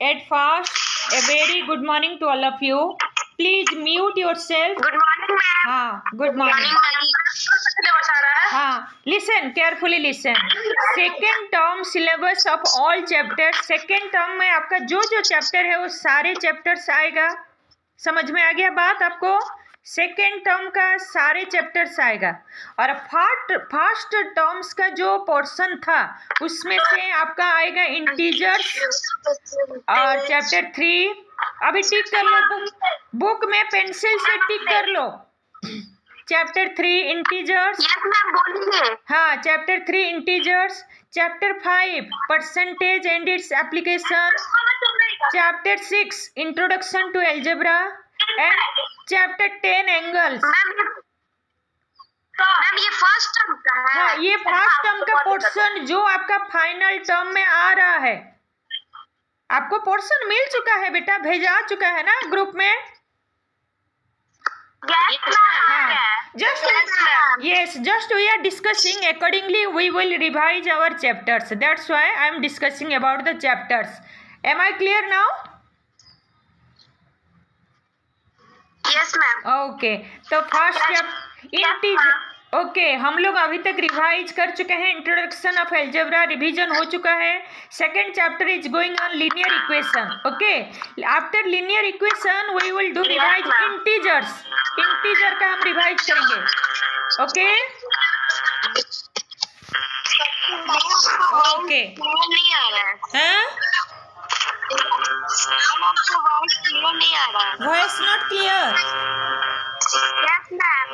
at fast. A very good morning to all of you. Please mute yourself. Good morning, ma'am. हाँ, good morning. Syllabus आ रहा है? हाँ, listen carefully listen. Second term syllabus of all chapters. Second term में आपका जो जो chapter है वो सारे चैप्टर्स आएगा. समझ में आ गया बात आपको? सेकेंड टर्म का सारे चैप्टर्स आएगा. और फर्स्ट टर्म्स का जो पोर्शन था उसमें से आपका आएगा इंटीजर्स और चैप्टर 3. अभी टिक कर लो, बुक में पेंसिल से टिक कर लो. Chapter 3 integers. यस मैम, बोलिए. हाँ, chapter 3 integers. Chapter 5 percentage and its application. Chapter 6 introduction to algebra and chapter 10 angles. Ma'am ये फर्स्ट टर्म का है. हाँ, ये फर्स्ट टर्म का पोर्शन जो आपका फाइनल टर्म में आ रहा है. आपको पोर्शन मिल चुका है बेटा, भेजा चुका है ना ग्रुप में. Just we are discussing accordingly. We will revise our chapters. That's why I am discussing about the chapters. Am I clear now? Yes ma'am. Okay. तो फर्स्ट इंटीजर. ओके, हम लोग अभी तक रिवाइज कर चुके हैं. इंट्रोडक्शन ऑफ अलजेब्रा रिवीजन हो चुका है. Second chapter is going on linear equation. Okay, after linear equation we will do revise integers. Integer का हम रिवाइज करेंगे. Okay okay. नहीं आ रहा है. आपको वॉइस क्लियर नहीं आ रहा है. Voice not clear. Yes ma'am,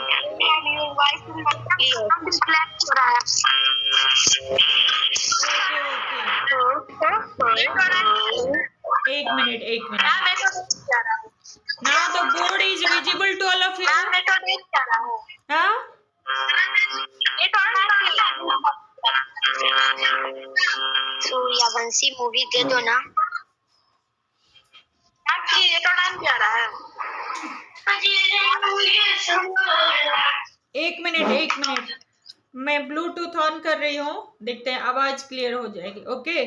your voice is not clear. Disconnect हो रहा है. एक मिनट. मैम मैं तो देख जा रहा हूँ. Now the board is visible to all of you. Ma'am मैं तो देख जा रहा हूँ. हाँ, ये सूर्यवंशी मूवी दे दो ना. ये तो डांस जा रहा है. एक मिनट. मैं ब्लूटूथ ऑन कर रही हूँ. देखते हैं आवाज क्लियर हो जाएगी. ओके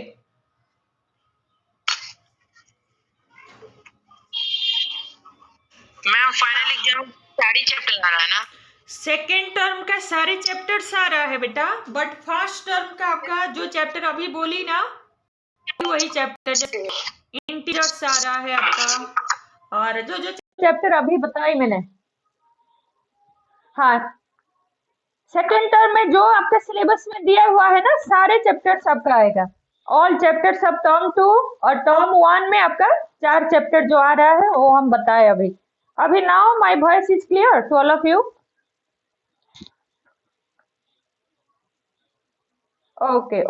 मैम, फाइनल एग्जाम सारी चैप्टर आ रहा है ना. सेकेंड टर्म का सारे चैप्टर्स आ रहा है बेटा, बट फर्स्ट टर्म का आपका जो चैप्टर अभी बोली ना वही चैप्टर इंटीजर्स आ रहा है आपका. और जो जो चैप्टर अभी बताई मैंने. हाँ, सेकेंड टर्म में जो आपका सिलेबस में दिया हुआ है ना सारे चैप्टर्स आपका आएगा. ऑल चैप्टर्स ऑफ टर्म 2 और टर्म 1 में आपका 4 चैप्टर जो आ रहा है वो हम बताए अभी. Now my voice is clear to all of you. Okay.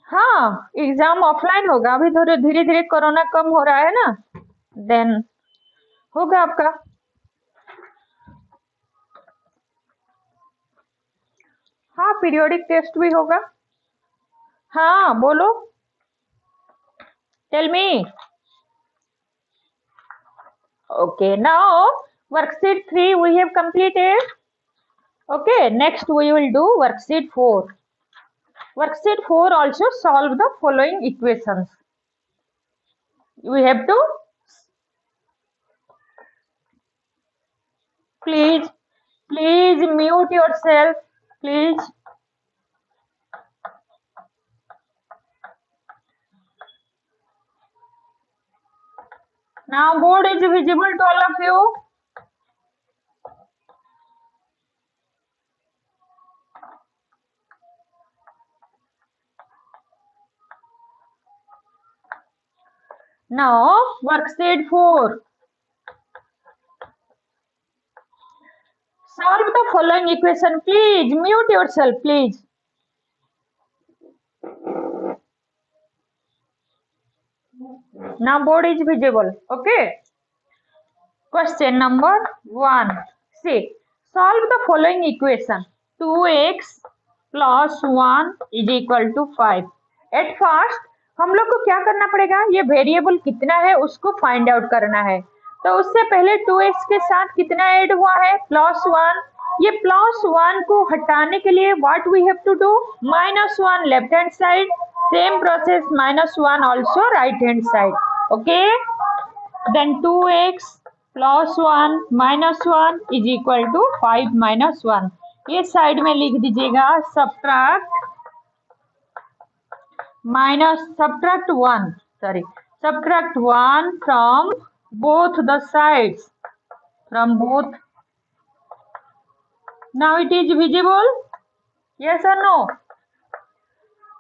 हाँ, एग्जाम ऑफलाइन होगा. अभी धीरे धीरे कोरोना कम हो रहा है ना, देन होगा आपका. हाँ, पीरियोडिक टेस्ट भी होगा. हाँ बोलो, tell me. Okay, now worksheet 3 we have completed. Okay, next we will do worksheet 4. Worksheet 4 also solve the following equations. We have to please mute yourself, please. Now board is visible to all of you. Now worksheet 4. Solve the following equation. Please mute yourself, please. Now board is visible. Okay. Question number 1. See, solve the following equation. 2x plus 1 is equal to 5. At first हम लोग को क्या करना पड़ेगा, ये variable कितना है उसको फाइंड आउट करना है. तो उससे पहले 2x के साथ कितना ऐड हुआ है, +1. ये +1 को हटाने के लिए what we have to do, -1 left hand side, same process -1 also right hand side. Okay, then 2x plus 1 minus 1 is equal to 5 minus 1. ये साइड में लिख दीजिएगा subtract 1 from both the sides, from both. Now it is visible, yes or no?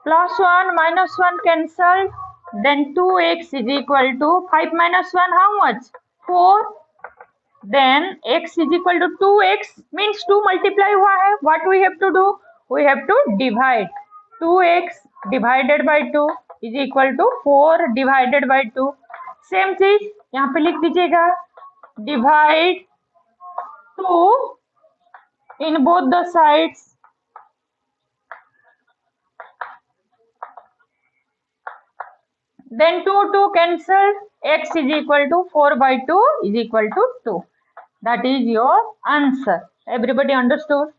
+1 -1 cancelled, then 2x is equal to 5 minus 1, how much? 4. Then x is equal to 2x means 2 multiply हुआ है. What we have to do? We have to divide. 2x divided by 2 is equal to 4 divided by 2. Same चीज यहाँ पे लिख दीजिएगा. Divide 2 in both the sides. Then 2 cancelled. X is equal to 4 by 2 is equal to 2. That is your answer. Everybody understood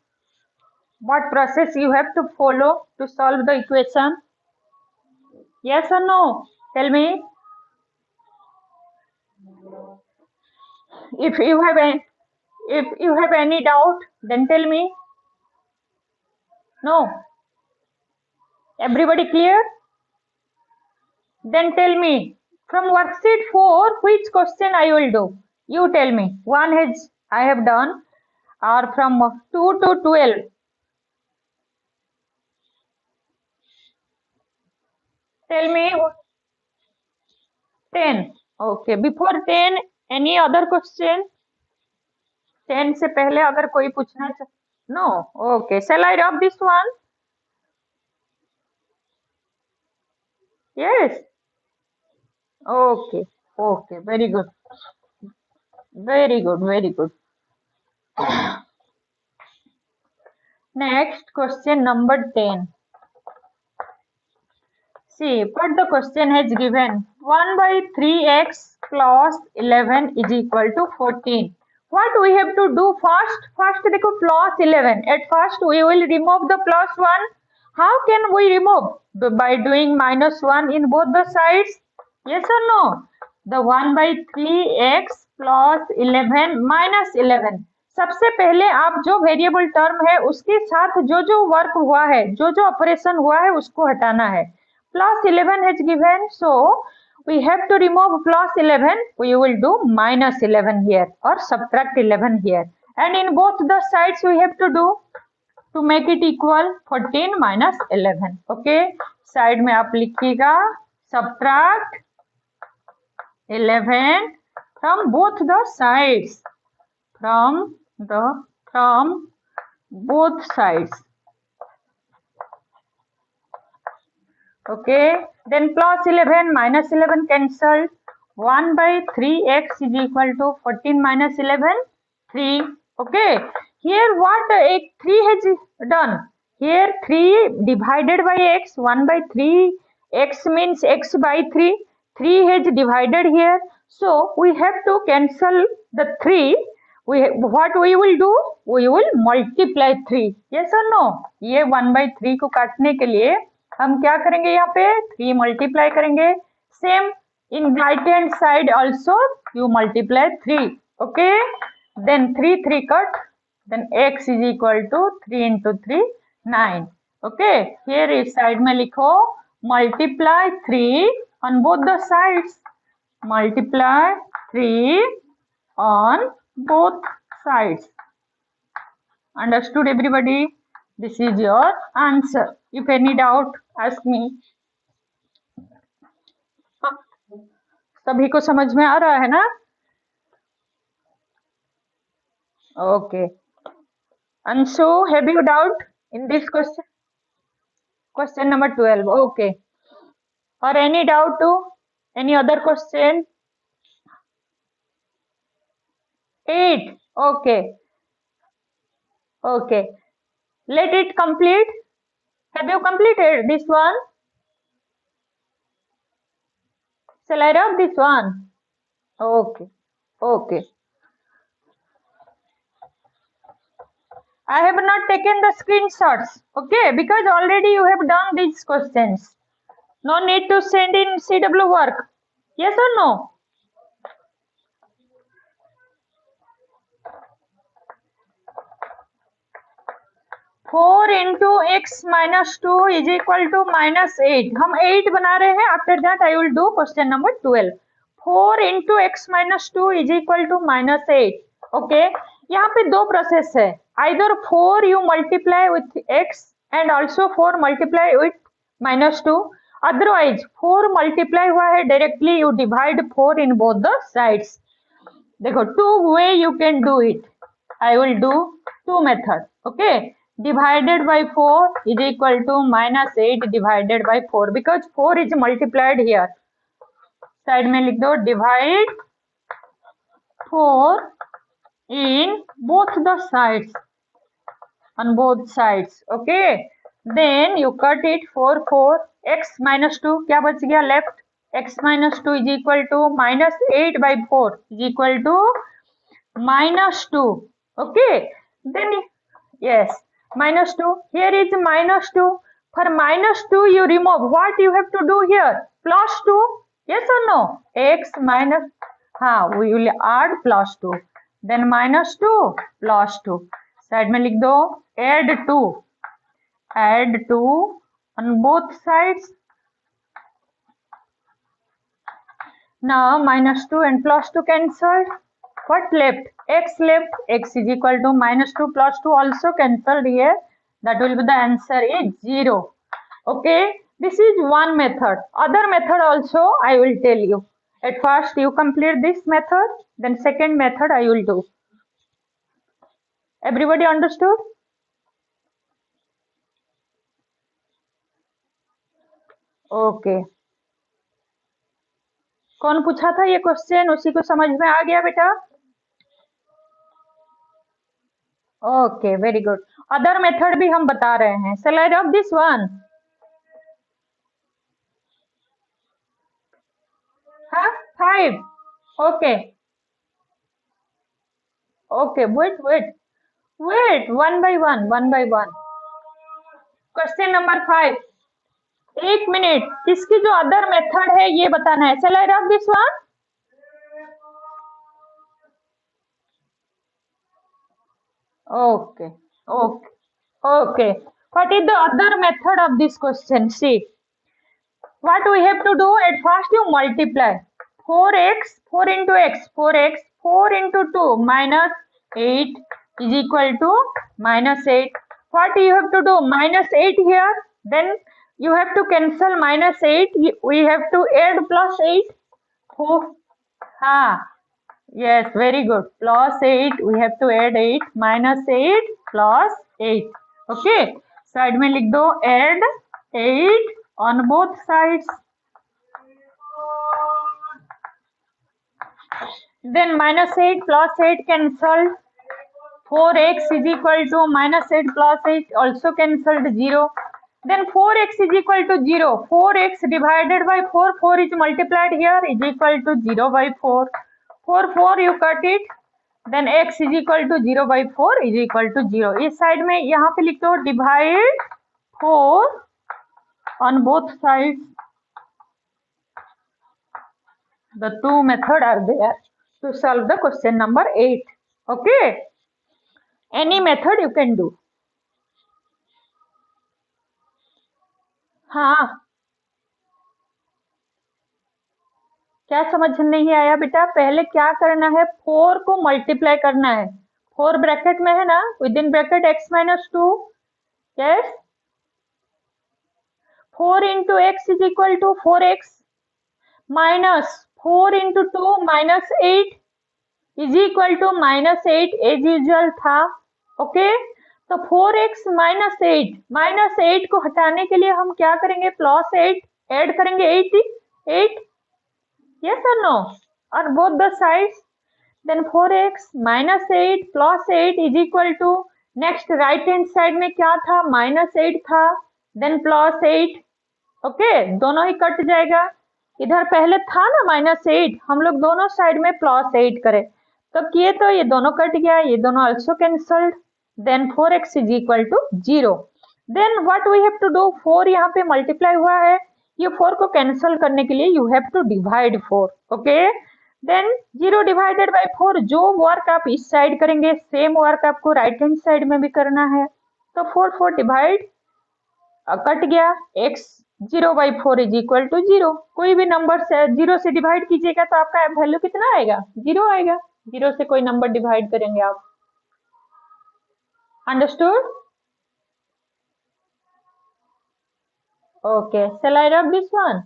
what process you have to follow to solve the equation? Yes or no? Tell me. If you have any doubt, then tell me. No? Everybody clear? Then tell me, from worksheet 4, which question I will do? You tell me. 1 I have done, or from 2 to 12. Tell me. 10. Okay. Before 10, any other question? 10 से पहले अगर कोई पूछना चाहे? No. Okay. Shall I rub this one? Yes. Okay. Okay. Very good. Very good. Very good. Next question number 10. See what the question has given. 1 by 3x plus 11 is equal to 14. What we have to do first? First देखो plus 11. At first we will remove the plus 1. How can we remove? By doing -1 in both the sides. Yes or no? The 1 by 3x plus 11 minus 11. सबसे पहले आप जो variable term है उसके साथ जो work हुआ है, जो ऑपरेशन हुआ है उसको हटाना है. +11 has given, so we have to remove +11. We will do -11 here or subtract 11 here, and in both the sides we have to do to make it equal 14 minus 11. Okay, side में आप लिखिएगा subtract 11 from both the sides, from both sides. Okay, then +11 -11 cancelled. 1 by 3x is equal to 14 minus 11, 3. Okay, here what 3 has done? Here 3 divided by x, 1 by 3, x means x by 3. 3 has divided here, so we have to cancel the 3. What we will do? We will multiply 3. Yes or no? ये 1 by 3 को काटने के लिए हम क्या करेंगे? यहाँ पे 3 मल्टीप्लाई करेंगे. Same in right hand side also you multiply 3. Okay, then 3 cut, then x is equal to 3 into 3 9. Okay, here इस साइड में लिखो multiply 3 on both the sides. Multiply 3 ऑन both sides. Understood everybody? This is your answer. If any doubt, ask me. सभी को समझ में आ रहा है ना? Okay. Anshu, have you doubt in this question? Question number 12. Okay. Or any doubt to any other question? 8. Okay. Okay. Let it complete. Have you completed this one? Shall I rub this one? Okay. Okay. I have not taken the screenshots, okay, because already you have done these questions. No need to send in CW work. Yes or no? Four into x minus two is equal to -8. हम 8 बना रहे हैं. After that I will do question number 12. 4 into x minus two is equal to -8. Okay, यहाँ पे दो process है. Either 4 you multiply with x and also 4 multiply with -2. Otherwise 4 multiply हुआ है directly you divide 4 in both the sides. देखो, two way you can do it. I will do two method. Okay, divided by 4 is equal to -8 divided by 4 because 4 is multiplied here. Side में लिख दो divide 4 in both the sides, on both sides. Okay, then you cut it 4 x minus 2 क्या बच गया left. x minus 2 is equal to -8 by 4 is equal to -2. Okay, then yes, -2. Here is -2. For -2 you remove. What you have to do here? +2. Yes or no? X minus, we will add +2. Then -2 +2. Side में लिख दो add 2. Add 2 on both sides. Now -2 and +2 cancelled. What left? X left. X is equal to -2 plus 2 also cancelled here. That will be the answer is 0. Okay, this is one method. Other method also I will tell you. At first you complete this method, then second method I will do. Everybody understood? Okay. कौन पूछा था ये question? उसी को समझ में आ गया बेटा? Okay, very good. Other method भी हम बता रहे हैं. Shall I rub this one? हाँ, 5. Okay. Okay, wait. One by one. Question number 5. 1 minute. इसकी जो अदर मेथड है ये बताना है. Shall I rub this one? Okay. What is the other method of this question? See, what we have to do at first you multiply 4x, 4 into x, 4x, 4 into 2 -8 is equal to -8. What you have to do? -8 here, then you have to cancel -8. We have to add +8. Yes, very good. +8 we have to add 8. -8 plus 8. Okay, side में लिख दो add 8 on both sides. Then -8 plus 8 cancelled. 4x is equal to -8 plus 8 also cancelled, 0. Then 4x is equal to 0. 4x divided by 4, 4 is multiplied here, is equal to 0 by 4. 4 you cut it. Then x is equal to 0 by 4 is equal to 0. इस side में यहाँ पे लिख दो divide 4 on both sides. The two methods are there to solve the question number 8. Okay, any method you can do. हाँ, क्या समझ नहीं आया बेटा? पहले क्या करना है? 4 को मल्टीप्लाई करना है. 4 ब्रैकेट में है ना, with in bracket x minus 2. Yes, 4 into x is equal to 4x minus 4 into 2 minus 8 is equal to -8 as usual था. ओके, तो 4x minus 8 को हटाने के लिए हम क्या करेंगे? +8 ऐड करेंगे 8. Yes or no? On both the sides. Then 4x minus 8 plus 8 is equal to, next right hand side में क्या था? -8 था, then +8. ओके, दोनों ही कट जाएगा. इधर पहले था ना -8, हम लोग दोनों साइड में +8 करें तो किए तो ये दोनों कट गया, ये दोनों also cancelled. then 4x is equal to 0. then what we have to do, 4 यहाँ पे मल्टीप्लाई हुआ है, ये 4 को कैंसिल करने के लिए you have to divide 4. Okay, then 0 divided by 4, जो वर्क आप इस साइड करेंगे सेम वर्क आपको राइट हैंड साइड में भी करना है. तो 4 4 डिवाइड कट गया, x 0/4 इज इक्वल टू 0. कोई भी नंबर से 0 से डिवाइड कीजिएगा तो आपका वैल्यू कितना आएगा, 0 आएगा. 0 से कोई नंबर डिवाइड करेंगे आप. Understood? Okay, shall I rub this one?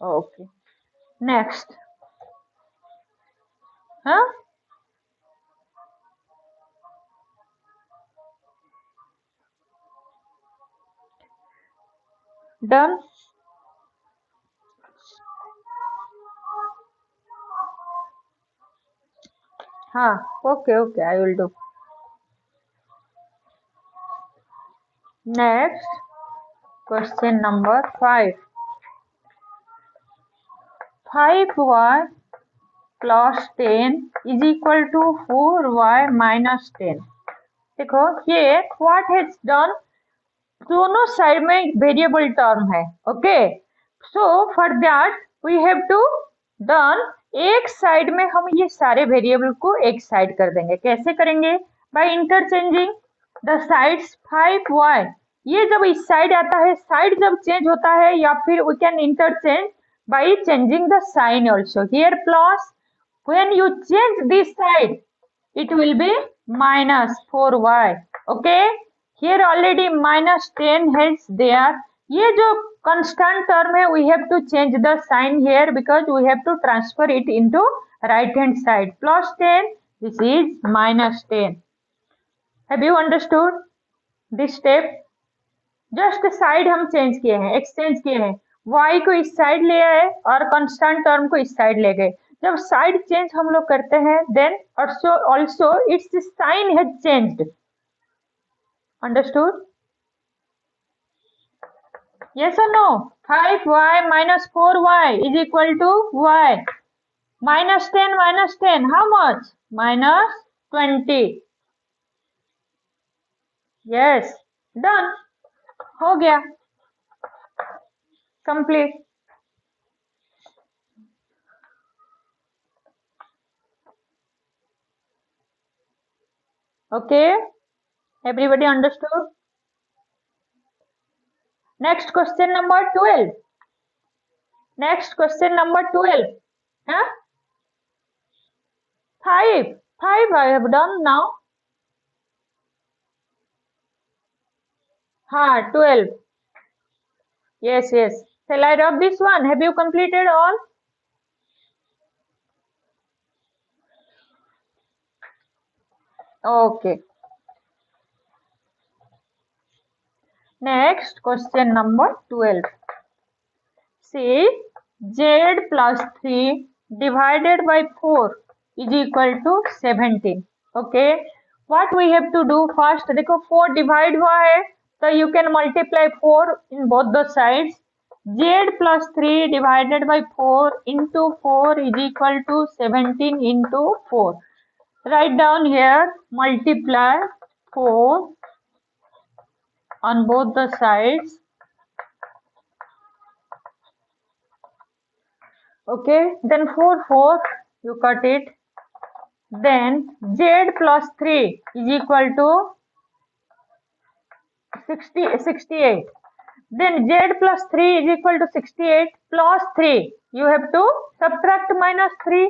Okay, next. हाँ, डन. हाँ, okay okay, I will do. Next question number 5. 5y plus 10 is equal to 4y minus 10. देखो ये व्हाट हैज डन, दोनों साइड में variable term है. Okay, so for that we have to done, एक side में हम ये सारे वेरिएबल को एक साइड कर देंगे. कैसे करेंगे? By interchanging the sides. 5y ये जब इस साइड आता है, साइड जब चेंज होता है, या फिर we can interchange by changing the sign also. Here plus, when you change this side it will be minus 4y. okay, here already minus 10 is there. ये जो constant term है, we have to change the sign here because we have to transfer it into right hand side. Plus 10, this is minus 10. have you understood this step? just side हम change किए हैं, exchange किए हैं. y को इस side ले आए और constant term को इस साइड ले गए. जब साइड चेंज हम लोग करते हैं, then also its sign has changed. Understood? Yes और no? 5y minus 4y is equal to y. minus 10 how much? minus 20. yes, done, हो गया, complete. Okay, everybody understood? Next question number 12. Next question number 12. Huh? 5 I have done now. हाँ, 12. Yes. Shall I rub this one? Have you completed all? Okay. Next question number 12. See, z plus 3 divided by 4 is equal to 17. Okay. What we have to do first? देखो 4 divide हुआ है, तो you can multiply 4 in both the sides. z plus 3 divided by 4 into 4 is equal to 17 into 4. Write down here, multiply 4 on both the sides. Okay, then 4 you cut it. Then z plus 3 is equal to 68. Then z plus 3 is equal to 68 plus 3. You have to subtract minus 3.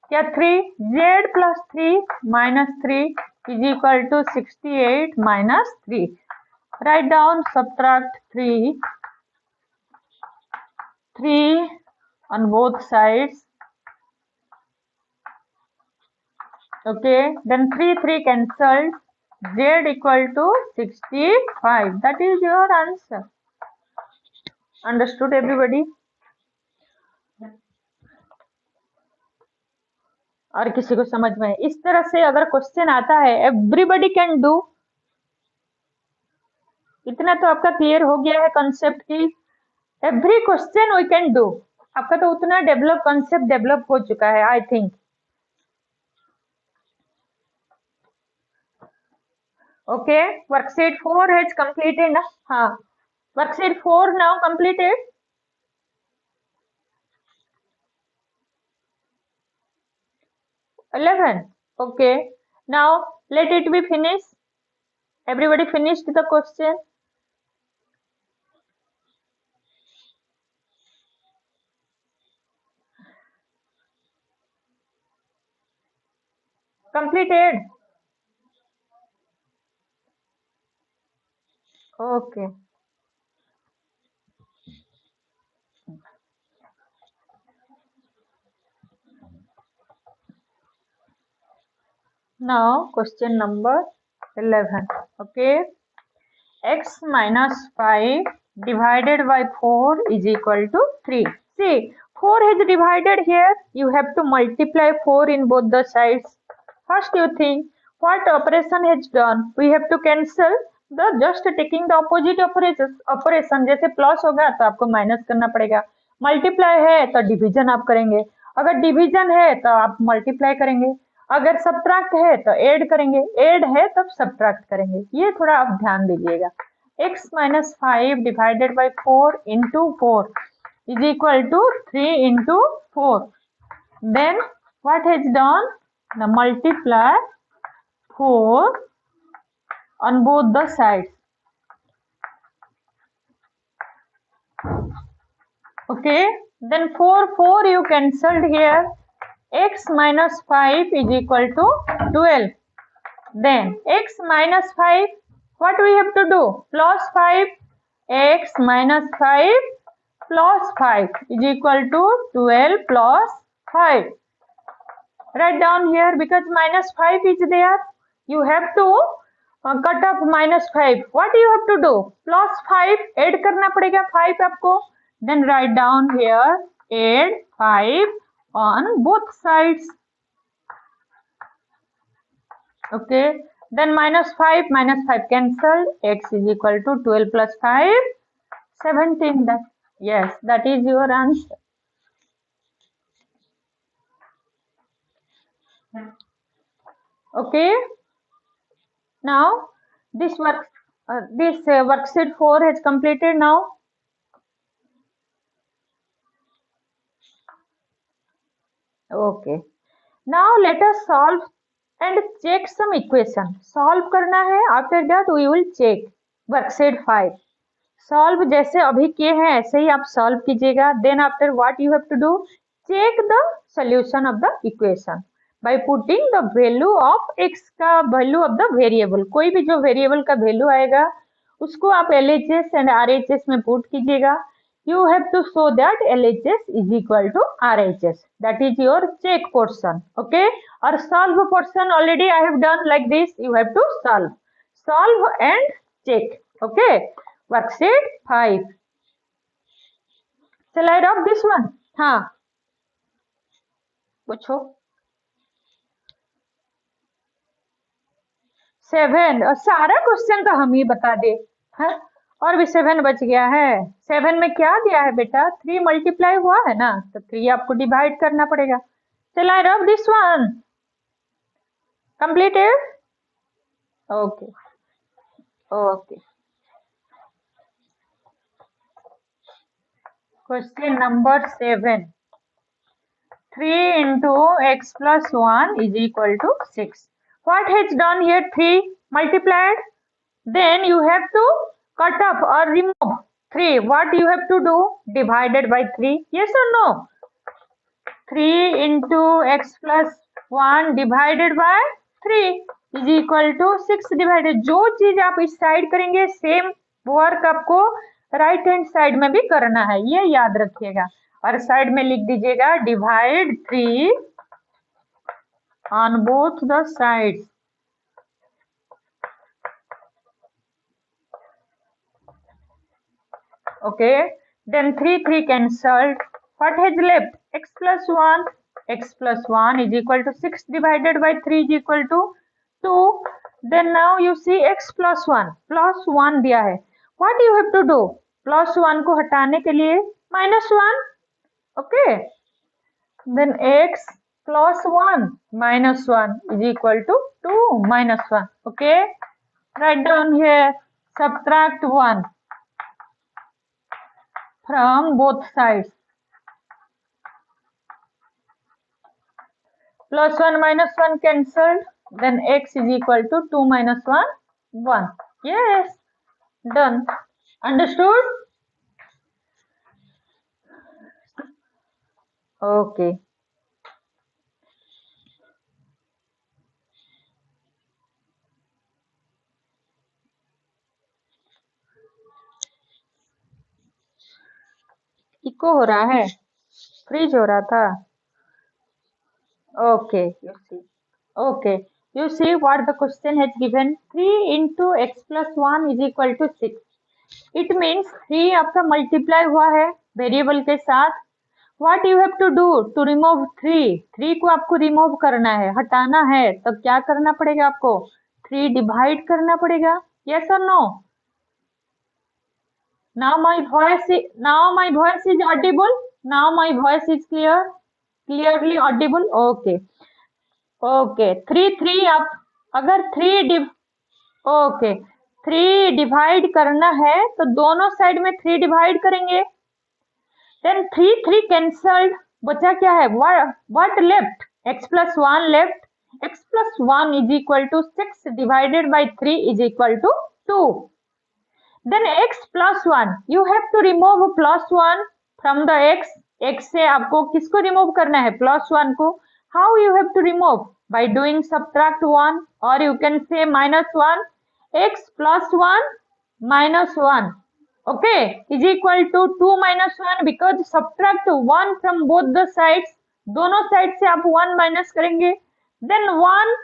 क्या 3? z plus 3 minus 3 is equal to 68 minus 3. Write down, subtract 3 on both sides. Okay, then 3 cancelled. Z equal to 65. That is your answer. Understood everybody? और किसी को समझ में? इस तरह से अगर क्वेश्चन आता है, एवरीबडी कैन डू. इतना तो आपका क्लियर हो गया है कंसेप्ट की. Every question we can do. आपका तो उतना कंसेप्ट डेवलप हो चुका है, I think. Okay, worksheet 4 has completed na? हाँ, worksheet 4 now completed. Eleven. Okay, now let it be finished. Everybody finished the question. Completed. Okay. Now question number 11. Okay. X minus 5 divided by 4 is equal to 3. See, 4 is divided here. You have to multiply 4 in both the sides. First you think what operation is done. We have to cancel the just taking the opposite operation. जैसे plus होगा तो आपको minus करना पड़ेगा. Multiply है तो division आप करेंगे. अगर डिवीजन है तो आप मल्टीप्लाई करेंगे. अगर सब्ट्रैक्ट है तो ऐड करेंगे. ऐड है तब सब्ट्रैक्ट करेंगे. ये थोड़ा आप ध्यान दीजिएगा. x minus 5 divided by 4 into 4 is equal to 3 into 4. Then what is done? Now multiply 4 on both the sides. Okay, then 4 you cancelled here. X minus 5 is equal to 12. Then x minus 5, what we have to do? Plus 5. X minus 5 plus 5 is equal to 12 plus 5. Write down here because minus 5 is there. You have to cut off minus 5. What you have to do? Plus 5 add करना पड़ेगा 5 आपको. Then write down here add 5 on both sides. Okay. Then minus 5 cancelled. X is equal to 12 plus 5, 17. Yes, that is your answer. Okay. Now this worksheet 4 has completed now. Okay. Now let us solve and check some equation. Solve करना है. After that we will check worksheet 5. Solve जैसे अभी किए हैं ऐसे ही आप solve कीजिएगा. Then after what you have to do? Check the solution of the equation by putting the value of x का value of the variable. कोई भी जो variable का value आएगा उसको आप LHS and RHS में put कीजिएगा. You have to show that LHS is equal to RHS. That is your check portion. Okay. Or solve portion already I have done like this. You have to solve. Solve and check. Okay. Worksheet 5. Shall I rub this one? हाँ. पूछो. 7. और सारा question तो हम ही बता दे. हाँ. और भी 7 बच गया है. 7 में क्या दिया है बेटा? 3 मल्टीप्लाई हुआ है ना, तो 3 आपको डिवाइड करना पड़ेगा. Shall I rub this one? Completed? Okay. Okay. Question number 7. 3 into x plus 1 is equal to 6. What has done here? 3 multiplied. Then you have to cut off or remove 3. What you have to do? Divided by 3. Yes or no? 3 into x plus 1 divided by 3 is equal to 6 divided. जो चीज आप इस side करेंगे same work आपको right hand side में भी करना है, ये याद रखिएगा. और साइड में लिख दीजिएगा divide 3 on both the sides. Okay. Then 3 cancelled. What has left? X plus 1. X plus 1 is equal to 6 divided by 3 is equal to 2. Then now you see x plus 1. Plus 1 दिया है. What you have to do? Plus 1 को हटाने के लिए minus 1. Okay. Then x plus 1 minus 1 is equal to 2 minus 1. Okay. Write down here, subtract 1 from both sides. Plus 1 minus 1 cancelled. Then x is equal to 2 minus 1, 1. Yes, done. Understood? Okay. Echo हो रहा है, freeze हो रहा था. Okay, you see what the question has given. 3 into x plus 1 is equal to 6. It means 3 आपका multiply हुआ है variable के साथ. What you have to do to remove 3? 3 को आपको रिमूव करना है, हटाना है. तब क्या करना पड़ेगा आपको? 3 डिवाइड करना पड़ेगा. Yes or no? Now my voice is audible. Now my voice is clearly audible. Okay. 3 आप अगर 3 डिवाइड करना है तो दोनों साइड में 3 डिवाइड करेंगे. देन 3 कैंसल्ड, बचा क्या है? What left? x plus 1 left. x plus 1 is equal to 6 divided by 3 is equal to 2. Then x plus 1, you have to remove plus 1 from the x से आपको किसको रिमूव करना है? plus 1 को. How you have to remove? By doing subtract 1, or you can say minus 1. X plus 1 minus 1, okay, is equal to 2 minus 1, because subtract 1 from both the sides. दोनों side से आप 1 minus करेंगे. Then 1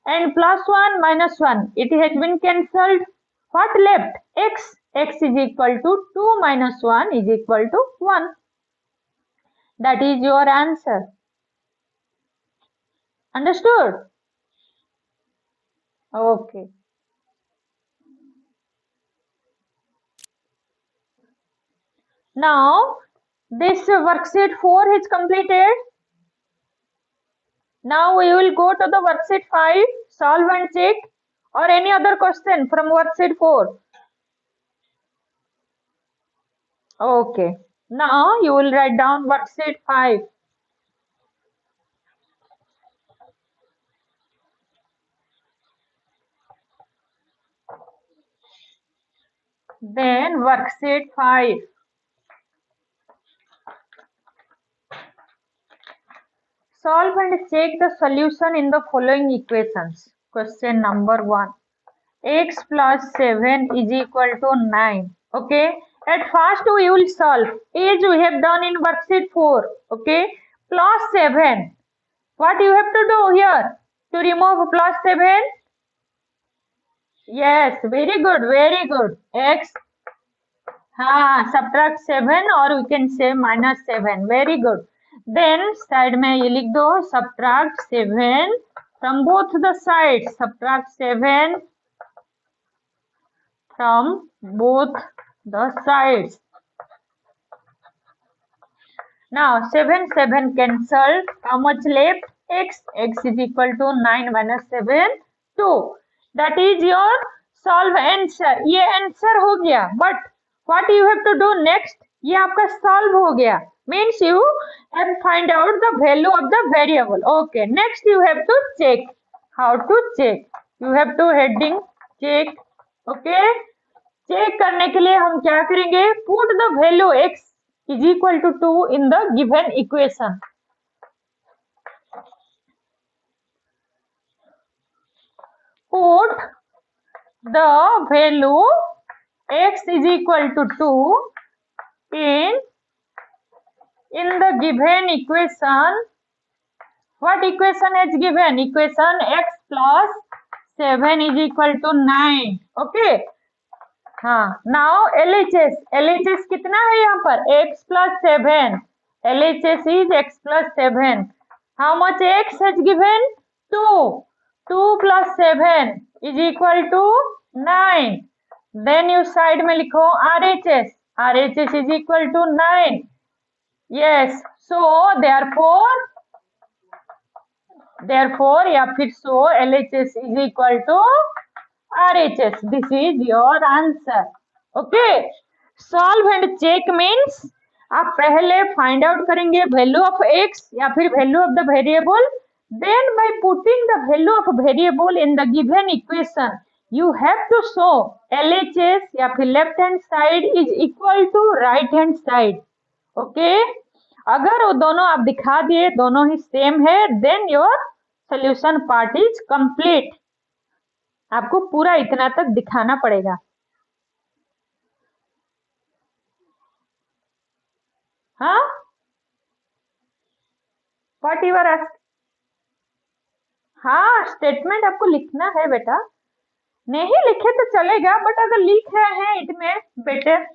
and plus 1 minus 1, it has been cancelled. What left? X is equal to 2 minus 1 is equal to 1. That is your answer. Understood? Okay. Now this worksheet 4 is completed. Now we will go to the worksheet 5, solve and check, or any other question from worksheet 4. Okay. Now you will write down worksheet 5. Then worksheet 5. Solve and check the solution in the following equations. Question number 1. X plus 7 is equal to 9. Okay. At first we will solve as we have done in worksheet 4. Okay. Plus 7. What you have to do here? To remove plus 7? Yes, very good, very good. X, subtract 7, or we can say minus 7. Very good. Then side में ये लिख दो, subtract 7 from both the sides. Subtract 7 from both the sides. Now 7 cancelled. How much left? X is equal to 9 minus 7, 2. That is your solve answer. ये answer हो गया. But what you have to do next? ये आपका solve हो गया. Means you have find out the value of the variable. Okay. Next you have to check. How to check? You have to heading check. Okay. Check करने के लिए हम क्या करेंगे? Put the value x is equal to 2 in the given equation. Put the value x is equal to 2 in the given equation. What equation is given? Equation x plus 7 is equal to 9. Okay. Now LHS कितना है यहाँ पर? x plus 7. LHS is x plus 7. How much x has given? 2. 2 plus 7 is equal to 9. Then you side में लिखो RHS. RHS is equal to 9. Yes. So therefore या फिर so LHS is equal to RHS. This is your answer. Okay. Solve and check means आप पहले find out करेंगे value of x या फिर value of the variable, then by putting the value of variable in the given equation you have to show LHS या फिर left hand side is equal to right hand side. Okay, अगर वो दोनों आप दिखा दिए दोनों ही सेम है, then your solution part is complete. आपको पूरा इतना तक दिखाना पड़ेगा. हाँ, व्हाट यू आर आस्किंग? हाँ, स्टेटमेंट आपको लिखना है बेटा. नहीं लिखे तो चलेगा, बट अगर लिख रहे हैं इट में बेटर.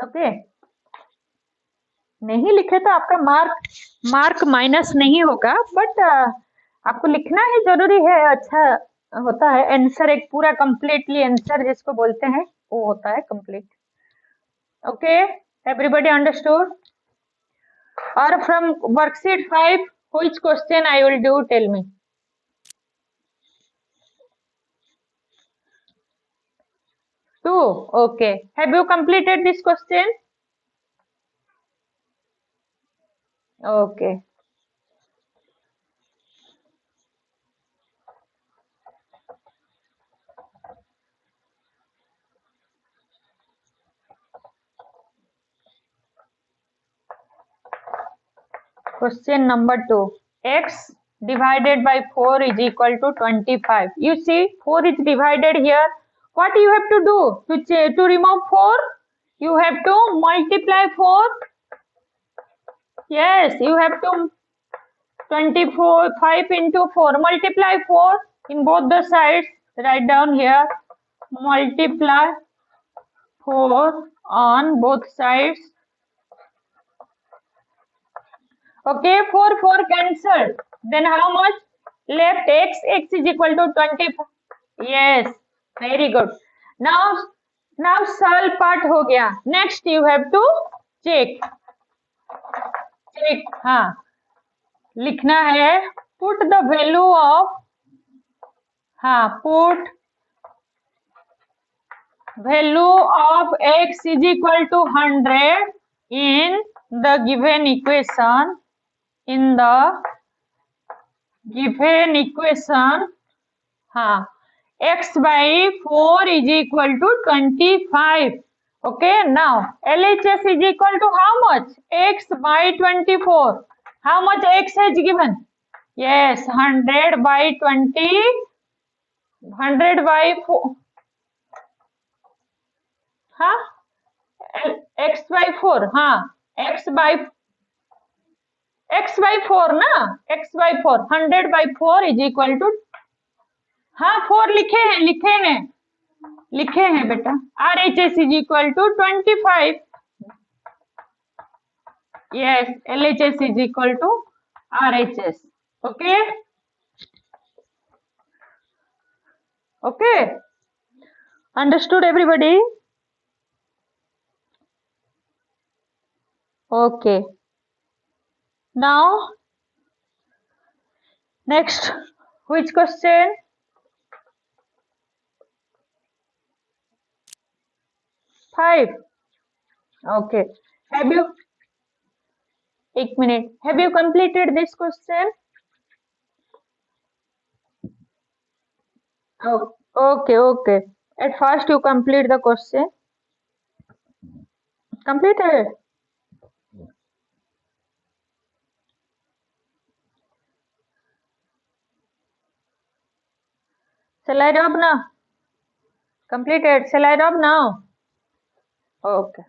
ओके, नहीं लिखे तो आपका मार्क माइनस नहीं होगा, बट आपको लिखना ही जरूरी है. अच्छा होता है आंसर, एक पूरा कंप्लीटली आंसर जिसको बोलते हैं वो होता है कंप्लीट. Okay, everybody understood? और from worksheet 5 which question I will do, tell me. Two. Okay. Have you completed this question? Okay. Question number 2. X divided by 4 is equal to 25. You see 4 is divided here. What you have to do to remove 4? You have to multiply 4. Yes, you have to 24 5 into 4. Multiply 4 in both the sides. Write down here. Multiply 4 on both sides. Okay, 4 cancelled. Then how much left? X is equal to 25. Yes, very good. Now solve part हो गया. Next you have to check. हाँ, लिखना है put the value of, हाँ, put value of x is equal to 100 in the given equation. In the given equation, हाँ, x by 4 is equal to 25. Okay, now LHS is equal to how much? X by 24. How much x is given? Yes, 100 by 20, 100 by 4. हाँ, x by 4. हाँ, x by 4 ना, x by 4, 100 by 4 is equal to, हाँ 4 लिखे हैं बेटा. RHS is equal to 25. Yes, LHS is equal to RHS. Okay. Okay. Understood everybody? Okay. Now, next, which question? Five. Okay. Have you? एक minute. Have you completed this question? Oh, okay. At first you complete the question. Completed. Shall I drop now? Completed. Shall I drop now? Okay.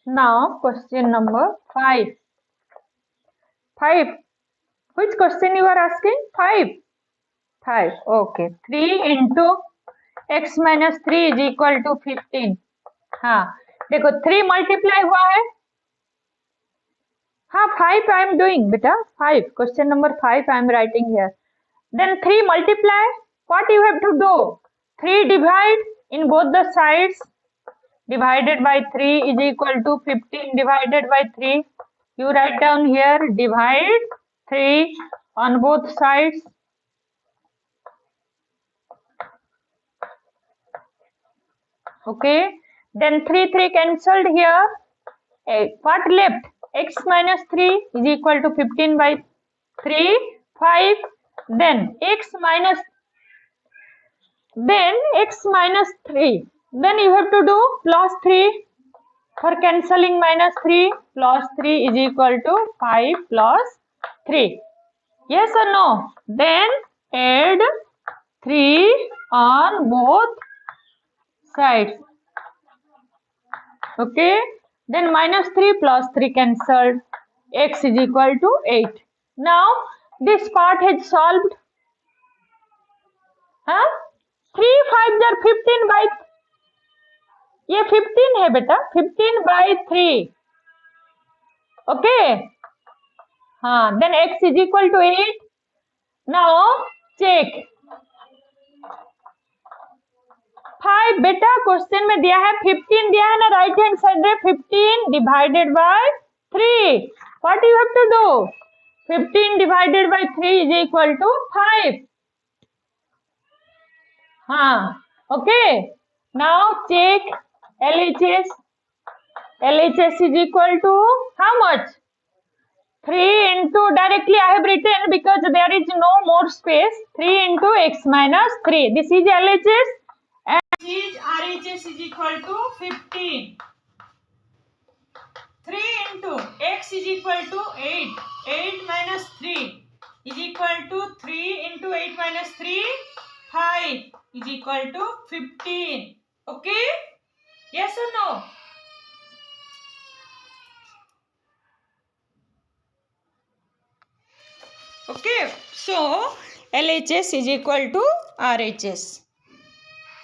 Now question number 5. 5. Which question you are asking? 5. 5. Okay. 3 into x minus 3 is equal to 15. हाँ देखो 3 multiply हुआ है. हाँ 5 I am doing beta 5 question number 5 I am writing here. Then 3 multiply. What you have to do? 3 divide in both the sides. Divided by 3 is equal to 15 divided by 3. You write down here divide 3 on both sides. Okay. Then 3 cancelled here. What left? X minus 3 is equal to 15 by 3, 5. Then x minus 3. Then you have to do plus 3 for cancelling minus 3. Plus 3 is equal to 5 plus 3. Yes or no? Then add 3 on both sides. Okay. Then minus 3 plus 3 cancelled. X is equal to 8. Now this part is solved. 3 5 are 15 by ये 15 है बेटा 15 by 3. Okay. हाँ then x is equal to 8. Now check 5 बेटा question में दिया है 15 दिया है ना राइट हैंड साइड में 15 divided by 3. What you have to do 15 divided by 3 is equal to 5. हाँ okay. Now check LHS. LHS is equal to how much? 3 into directly I have written because there is no more space. 3 into x minus 3. This is LHS and is RHS is equal to 15. 3 into x is equal to 8. 8 minus 3 is equal to 3 into 8 minus 3. 5 is equal to 15. Okay? Yes or no? Okay, so LHS is equal to RHS.